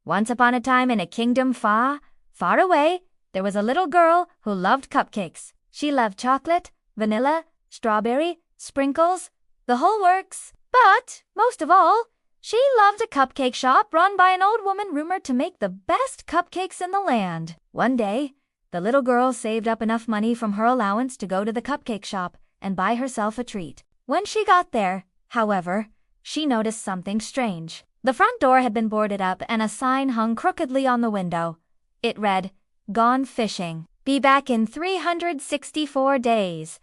Once upon a time in a kingdom far, far away, there was a little girl who loved cupcakes. She loved chocolate, vanilla, strawberry, sprinkles, the whole works. But, most of all, she loved a cupcake shop run by an old woman rumored to make the best cupcakes in the land. One day, the little girl saved up enough money from her allowance to go to the cupcake shop and buy herself a treat. When she got there, however, she noticed something strange. The front door had been boarded up and a sign hung crookedly on the window. It read, "Gone fishing. Be back in 364 days."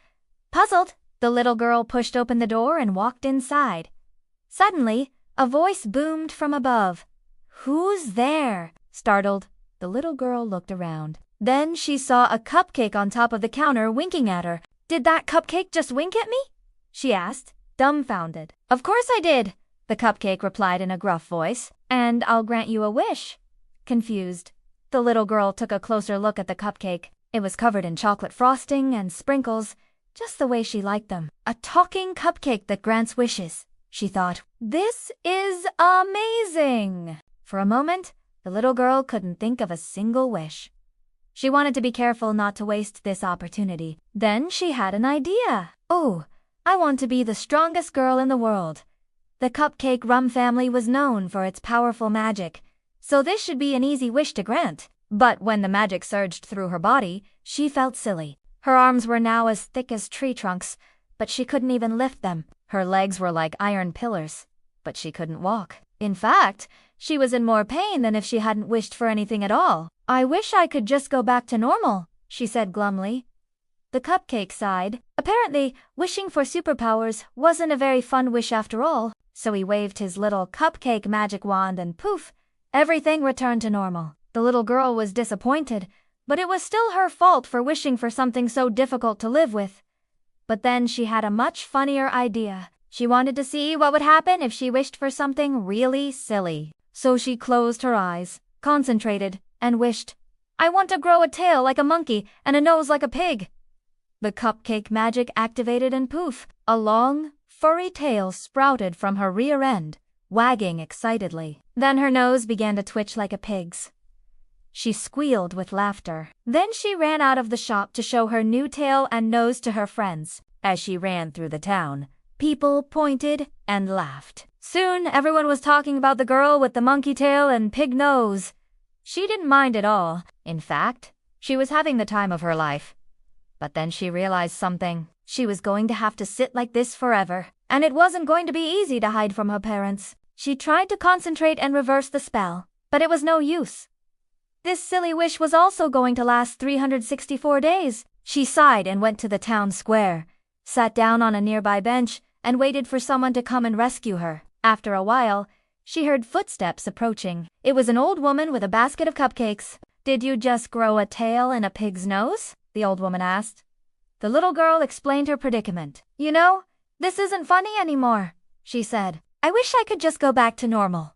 Puzzled, the little girl pushed open the door and walked inside. Suddenly, a voice boomed from above. "Who's there?" Startled, the little girl looked around. Then she saw a cupcake on top of the counter winking at her. "Did that cupcake just wink at me?" she asked, dumbfounded. "Of course I did," the cupcake replied in a gruff voice. "And I'll grant you a wish." Confused, the little girl took a closer look at the cupcake. It was covered in chocolate frosting and sprinkles, just the way she liked them. "A talking cupcake that grants wishes," she thought. "This is amazing!" For a moment, the little girl couldn't think of a single wish. She wanted to be careful not to waste this opportunity. Then she had an idea. "Oh, I want to be the strongest girl in the world." The Cupcake Rum family was known for its powerful magic, so this should be an easy wish to grant. But when the magic surged through her body, she felt silly. Her arms were now as thick as tree trunks, but she couldn't even lift them. Her legs were like iron pillars, but she couldn't walk. In fact, she was in more pain than if she hadn't wished for anything at all. "I wish I could just go back to normal," she said glumly. The cupcake sighed. Apparently, wishing for superpowers wasn't a very fun wish after all, so he waved his little cupcake magic wand and poof, everything returned to normal. The little girl was disappointed, but it was still her fault for wishing for something so difficult to live with. But then she had a much funnier idea. She wanted to see what would happen if she wished for something really silly. So she closed her eyes, concentrated, and wished, "I want to grow a tail like a monkey and a nose like a pig." The cupcake magic activated and poof, a long, furry tail sprouted from her rear end, wagging excitedly. Then her nose began to twitch like a pig's. She squealed with laughter. Then she ran out of the shop to show her new tail and nose to her friends. As she ran through the town, people pointed and laughed. Soon everyone was talking about the girl with the monkey tail and pig nose. She didn't mind at all. In fact, she was having the time of her life. But then she realized something. She was going to have to sit like this forever, and it wasn't going to be easy to hide from her parents. She tried to concentrate and reverse the spell, but it was no use. This silly wish was also going to last 364 days. She sighed and went to the town square, sat down on a nearby bench, and waited for someone to come and rescue her. After a while, she heard footsteps approaching. It was an old woman with a basket of cupcakes. "Did you just grow a tail and a pig's nose?" the old woman asked. The little girl explained her predicament. "You know, this isn't funny anymore," she said. "I wish I could just go back to normal."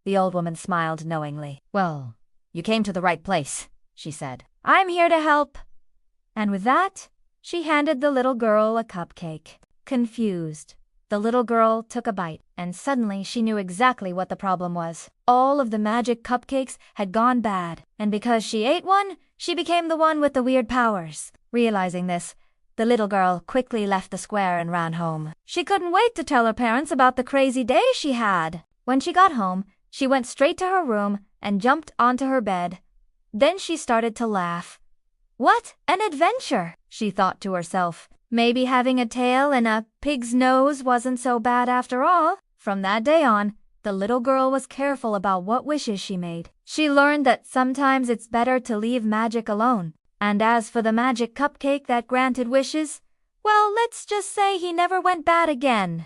The old woman smiled knowingly. "Well, you came to the right place," she said. "I'm here to help." And with that, she handed the little girl a cupcake. Confused, the little girl took a bite, and suddenly she knew exactly what the problem was. All of the magic cupcakes had gone bad, and because she ate one, she became the one with the weird powers. Realizing this, the little girl quickly left the square and ran home. She couldn't wait to tell her parents about the crazy day she had. When she got home, she went straight to her room and jumped onto her bed. Then she started to laugh. "What an adventure," she thought to herself. Maybe having a tail and a pig's nose wasn't so bad after all. From that day on, the little girl was careful about what wishes she made. She learned that sometimes it's better to leave magic alone. And as for the magic cupcake that granted wishes, well, let's just say he never went bad again.